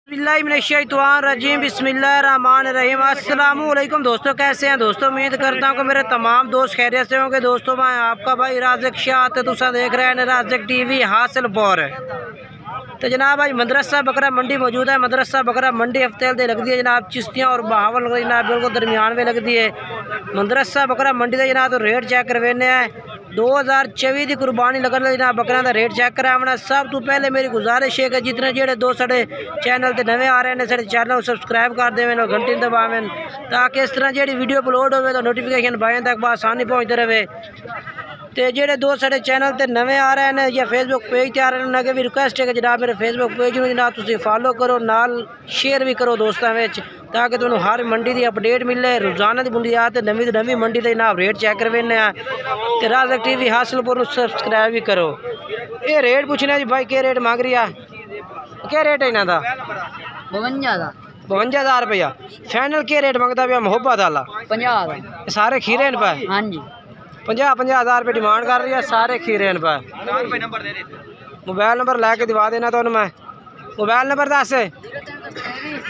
बिस्मिल्लाहिर्रहमानिर्रहीम बिस्मिल्लाहिर्रहमानिर्रहीम। अस्सलाम वालेकुम दोस्तों, कैसे हैं दोस्तों? उम्मीद करता हूँ कि मेरे तमाम दोस्त खैरियत से होंगे। दोस्तों मैं आपका भाई राज़िक शाह ते तुसा देख रहे हैं राज़िक टीवी हासिलपुर। तो जनाब भाई मदरसा बकरा मंडी मौजूद है। मदरसा बकरा मंडी हफ्ते दे लगती है जनाब चिश्तियाँ और बहावल जनाब बिल्कुल दरमियान में लगती है मदरसा बकरा मंडी का जनाब। तो रेट चेक करवाने हैं 2024 की कुर्बानी लगन जनाब बकरा का रेट चेक करावना। सब तो पहले मेरी गुजारिश है कि जितने जेडे दो साढ़े चैनल से नवे आ रहे हैं साढ़े चैनल को सब्सक्राइब कर देवें और घंटी दबावें ताकि इस तरह जी वीडियो अपलोड हो तो नोटिफिकेशन बाएँ तक आसानी पहुँचते रहे। तो जेडे दो साढ़े चैनल से नवे आ रहे हैं या फेसबुक पेज ते आ रहे हैं उन्हें भी रिक्वेस्ट है कि जनाब मेरे फेसबुक पेज में जनाब तुम फॉलो करो, नाल शेयर भी करो दोस्तों में ताकि तुम हर मंडी की अपडेट मिले। रोजाना की मंडी आते नवी मंडी के जनाब रेट चेक करवाने तो राज़िक टीवी हासिलपुर सब्सक्राइब भी करो। ये रेट पूछना जी भाई क्या रेट मांग रही है? क्या रेट है इन्हों का? 52,000 रुपया। फाइनल क्या रेट मंगता पाया मोहब्बत वाला? 50। सारे खीरे पे? हाँ जी 50,000 रुपये डिमांड कर रही है। सारे खीरे पे। मोबाइल नंबर लैके दिवा देना तो मैं। मोबाइल नंबर दस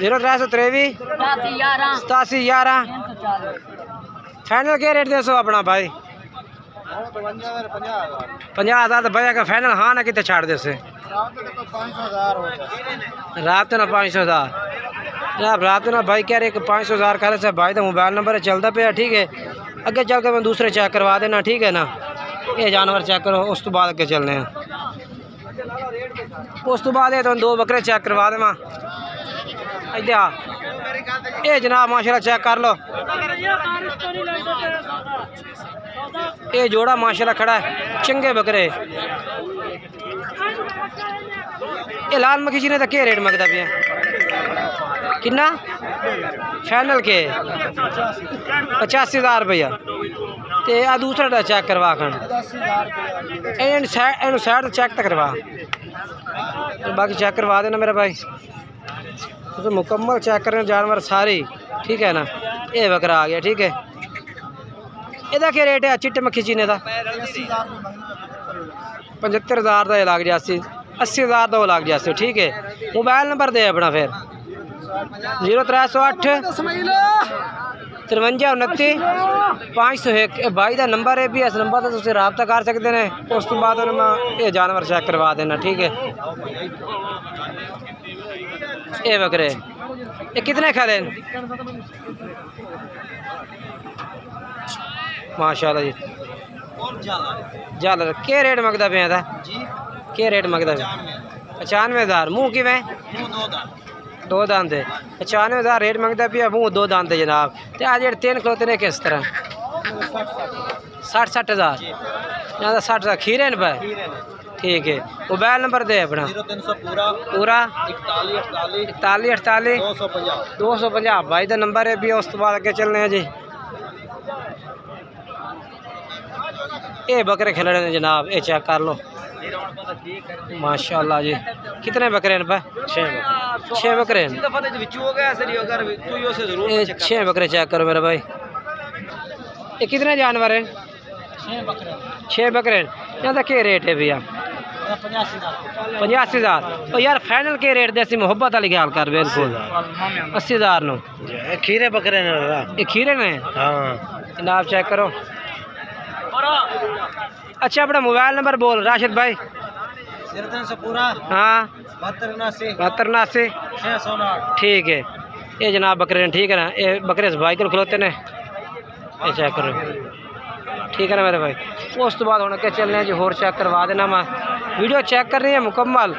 0323 8711। फाइनल क्या रेट दे सो अपना भाई? 50,000 तो भैया का फाइनल हाँ ना कितने छाड़ दे से? रात ना 500,000 जनाब। रात ना भाई कह रहे 500,000 कर से भाई तो मोबाइल नंबर चलता पे ठीक है। अगे चल के मैं दूसरे चेक करवा देना ठीक है ना। ये जानवर चेक करो उस तो बाद अगे चलने हैं। उस तो बाद तो दो बकरे चेक करवा देवा। ये जनाब माशाल्लाह चेक कर लो। ये जोड़ा माशाल्लाह खड़ा है चंगे बकरे। ये लाल मक्खी जी ने तो क्या रेट मंगता पे? किन्ना फाइनल के? 85,000 रुपया। तो आ दूसरा चेक करवा खन साइड चेक तो करवा बाकी चेक करवा देना मेरा भाई। तो मुकम्मल चेक करें जानवर सारे ठीक है ना। ये बकरा आ गया ठीक है। ਇਹਦਾ क्या रेट है चिट्टे मक्खी चीने का? 75,000 का लाग जासी। 80,000 का लाग जासी ठीक है। मोबाइल नंबर दे अपना फिर 0308 53 29 501 भाई का नंबर है भी। इस नंबर से तुम रबता कर सकते हैं। उस तो बाद मैं ये जानवर चेक करवा देना ठीक है। ये बकरे ये कितने खा लें माशाल्लाह जी? झालर क्या रेट मंगता पे था? क्या रेट मंगता पे? 95,000। मुँह कि दो दांत है। 95,000 रेट मंगता पे मुँह दो दांत है जनाब। तो आज जेड तीन खलोते ने किस तरह 60,000 यहाँ 60,000 खीरे पे ठीक है। मोबाइल नंबर दे अपना पूरा 41 48 250 भाई का नंबर है भी। उस तो बाद अगे चलने हैं जी। ये बकरे खिल रहे हैं जनाब। ये चेक कर लो माशाल्लाह जी। कितने बकरे हैं पे? 6 बकरे। 6 बकरे चेक करो मेरा भाई। ये कितने जानवर हैं? 6 बकरे। यहाँ का क्या रेट है भैया? 85,000। और यार फाइनल के रेट दे मोहब्बत वाली गल कर बिल्कुल 80,000 नो। खीरे बकरे ने? ये खीरे ने जनाब चेक करो। अच्छा अपना मोबाइल नंबर बोल राशिद भाई। हाँ 72 ठीक है। ये जनाब बकरे ने ठीक है ना। ये बकरे भाई को खिलौते ने। ये चेक करो ठीक है ना मेरे भाई। उस तो बाद होने के चलने जी होर चेक करवा देना। मैं वीडियो चेक कर रही है मुकम्मल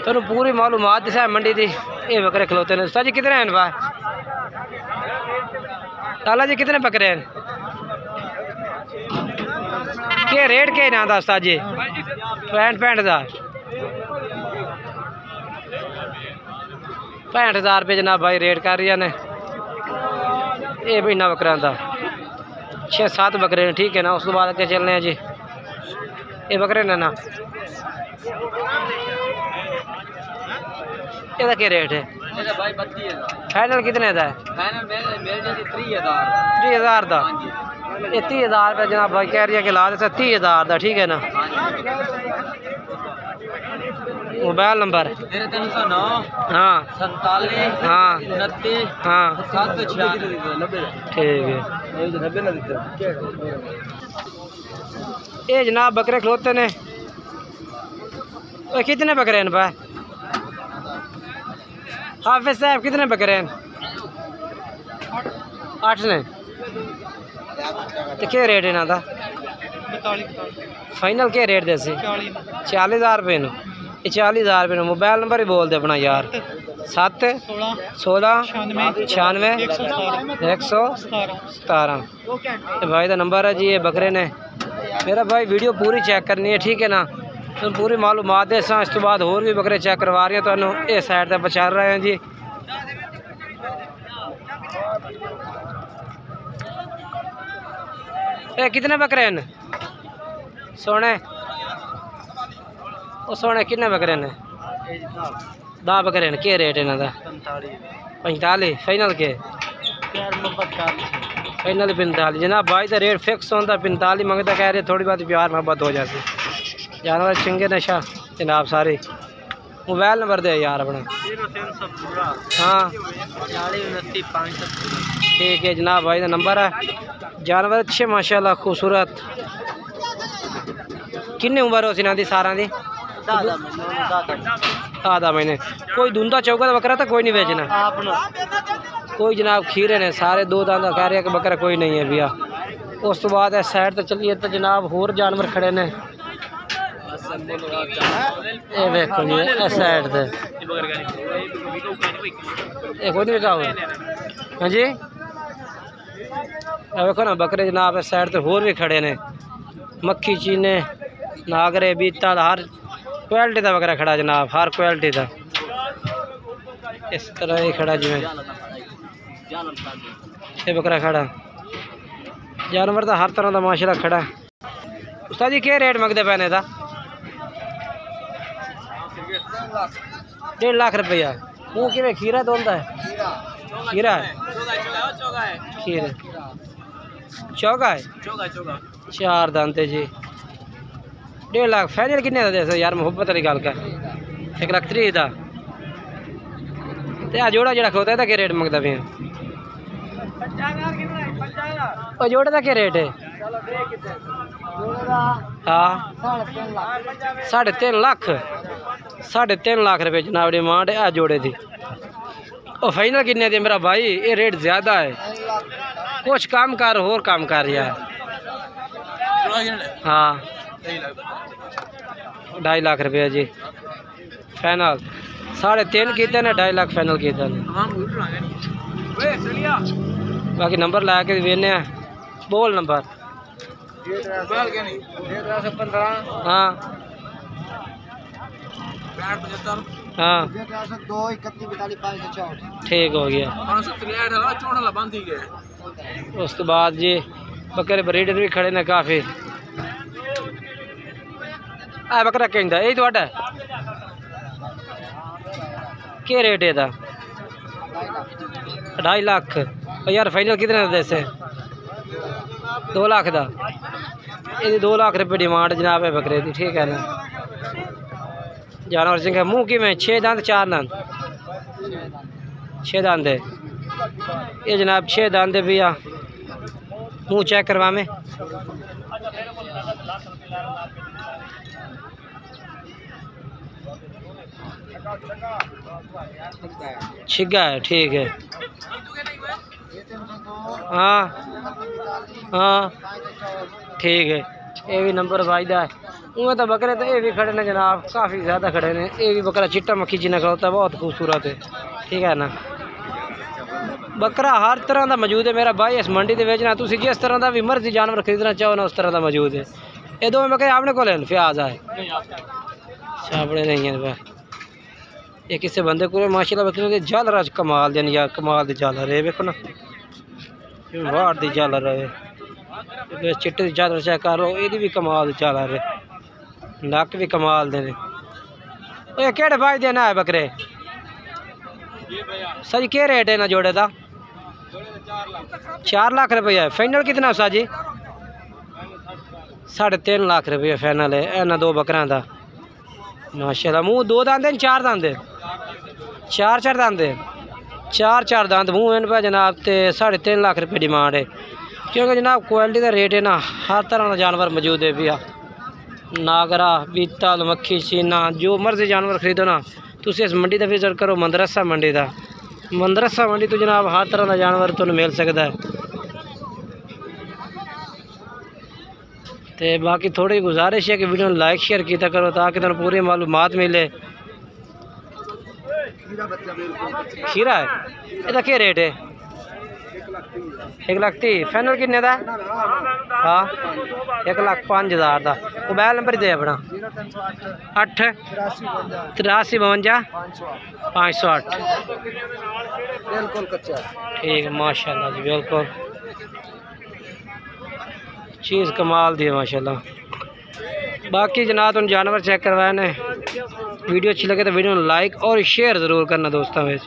तो पूरी मालूमात दिशा है मंडी की। ये बकरे खिलौते ने। उस्ताद जी कितने हैं भाई? लाला जी कितने बकरे हैं? क्या रेट क्या ना था उस्ताद जी? 65,000 65,000 रुपये जनाब भाई रेट कर रही ने। ये भी इन्ना बकरा था 6-7 बकरे ने ठीक है ना। उस तो बाद अगे चलने हैं जी। ये बकरे ने ना ਇਹਦਾ क्या रेट है? फाइनल कितने का है? 30,000 का। ये 30,000 रुपये जनाब भाई कह रही है कि ला दे 30,000 का ठीक है ना। मोबाइल नंबर 309 हाँ 47 हाँ 29 हाँ 796। ठीक है। ये जनाब बकरे खलोते ने, वो कितने बकरे हैं भाई? हाफिज साहब कितने बकरे हैं? 8 ने। तो क्या रेट है इन्हों का? फाइनल क्या रेट दे? 40,000 रुपये नो। ये 40,000 रुपये नो। मोबाइल नंबर ही बोल दे अपना यार। 7 16 96 117। भाई का नंबर है जी। ये बकरे ने मेरा भाई वीडियो पूरी चेक करनी है, ठीक है ना? तो पूरी मालूमात दे इस तो बाद होर भी बकरे चेक करवा रही हैं तो ये साइड तक पहुँचा रहे हैं जी। ये कितने बकरे हैं सोने? वो सोने कितने बकरे ने? 10 बकरे ने। क्या रेट है इन्हों का? 45। फाइनल के? फाइनल 45 जनाब। भाई का रेट फिक्स होता 45 मंगता, कह रहे थोड़ी बहुत प्यार मोहब्बत हो जाती। जानवर चंगे नशा जनाब सारे। मोबाइल नंबर दे यार अपना। हाँ ठीक है जनाब। भाई का नंबर है। जानवर अच्छे माशाल्लाह खूबसूरत। किन्नी उम्र हो सी सारा दी? 10 महीने। कोई धुंधा चौका बकरा तो कोई नहीं बेचना? कोई जनाब खीरे ने सारे 2 दांत कह रहे हैं कि बकरा कोई नहीं है भैया। उस तो बाद इस साइड तो चलिए तो जनाब होर जानवर खड़े ने। ये देखो जी इस साइड से कोई नहीं बिका हुआ। हाँ जी देखो ना बकरे जनाब इस साइड से होर भी खड़े ने। मक्खी चीने नागरे बीता हर क्वालिटी का बकरा खड़ा जनाब, हर क्वालिटी का। इस तरह ही खड़ा जिमें ये बकरा खड़ा। जानवर तो हर तरह का माशाल्लाह खड़ा। उस्ताद जी क्या रेट मंगते पैने का? 1.5 लाख रुपया। मुँह कि खीरा दोनता है? खीरा है खीरा चौका है 4 दांते जी। 1.5 लाख फाइनल कितने का दे यार? मुहब्बत वाली गल का 1,30,000 का। तो जोड़ा जरा खोता है क्या रेट मंगता पे? जोड़े का क्या रेट है? हाँ 3.5 लाख। 3.5 लाख रुपये जनाब डिमांड है जोड़े की। और फाइनल कितने दी मेरा भाई? ये रेट ज़्यादा है। कुछ काम कर होर काम कर यार। हाँ 2.5 लाख रुपया जी फाइनल। 3.5 किए ने 2.5 लाख फाइनल किए। बाकी नंबर ला के वेने बोल नंबर। हाँ हाँ ठीक हो गया। उस तो बाद जी बकरे ब्रीडर भी खड़े ने काफ़ी। आ बकरा कहता यही थोड़ा क्या रेट है? 2.5 लाख। और यार फाइनल कितने का देसे? 2 लाख का। ये 2 लाख रुपये डिमांड जनाब है बकरे की, ठीक है ना? जानवर सिंह मुँह कि में 6 दांत 4 दांत? 6 दांत है ये जनाब। 6 दांत है भैया। मुँह चेक करवा में। छिगा है ठीक है। हाँ हाँ ठीक है। ये भी नंबर वायदा है। उमें तो बकरे तो ये भी खड़े ने जनाब, काफ़ी ज़्यादा खड़े ने। ये भी बकरा चिट्टा मक्खी जिन्ना खड़ोता है, बहुत खूबसूरत है, ठीक है ना? बकरा हर तरह का मौजूद है मेरा भाई इस मंडी के बेचना। तुम जिस तरह का भी मर्जी जानवर खरीदना चाहो ना उस तरह का मौजूद है। ये 2 बकरे आपने को लेन प्याज आए छापड़े नहीं है भाई। ये किसी बंदे को माशाल्लाह बकरे झालर अज कमाल देन यार, कमाल दी झालर है। देखो ना वाड़ दी झालर है, चिट्टे दी झालर चेक करो, ये भी कमाल दी झालर है। नक भी कमाल दे। ये केड़े भाई देना है बकरे? सर क्या रेट है ना जोड़े का? 4 लाख रुपया है। फाइनल कितना सा जी? 3.5 लाख रुपये फाइनल है। इन्होंने 2 बकरा का माशाल्लाह। मुँह 2 दांद हैं 4 दांद है? 4 दांद है। 4 दांद मुँह इन पर जनाब। तो 3.5 लाख रुपये डिमांड है, क्योंकि जनाब क्वालिटी का रेट है ना, हर तरह का जानवर मौजूद है भैया। नागरा, बीतल, मक्खी, चीना, जो मर्जी जानवर खरीदो ना तुम इस मंडी का विजिट करो, मदरसा मंडी का। मदरसा मंडी तो जनाब हर तरह का जानवर तुम्हें मिल सकता है। तो बाकी थोड़ी गुजारिश है कि वीडियो लाइक शेयर किया करो ताकि तुम्हें पूरी मालूमात मिले। खीरा है, इसका क्या रेट है? 1,30,000। फाइनल किन्ने का? हाँ 1,05,000 का। मोबाइल नंबर दे अपना। 8 83 52 508। बिल्कुल कच्चा। ठीक है माशाल्लाह जी, बिल्कुल चीज़ कमाल दी है माशाल्लाह। बाकी जनाब उन जानवर चेक करवाए ने। वीडियो अच्छी लगे तो वीडियो को लाइक और शेयर ज़रूर करना दोस्तों में।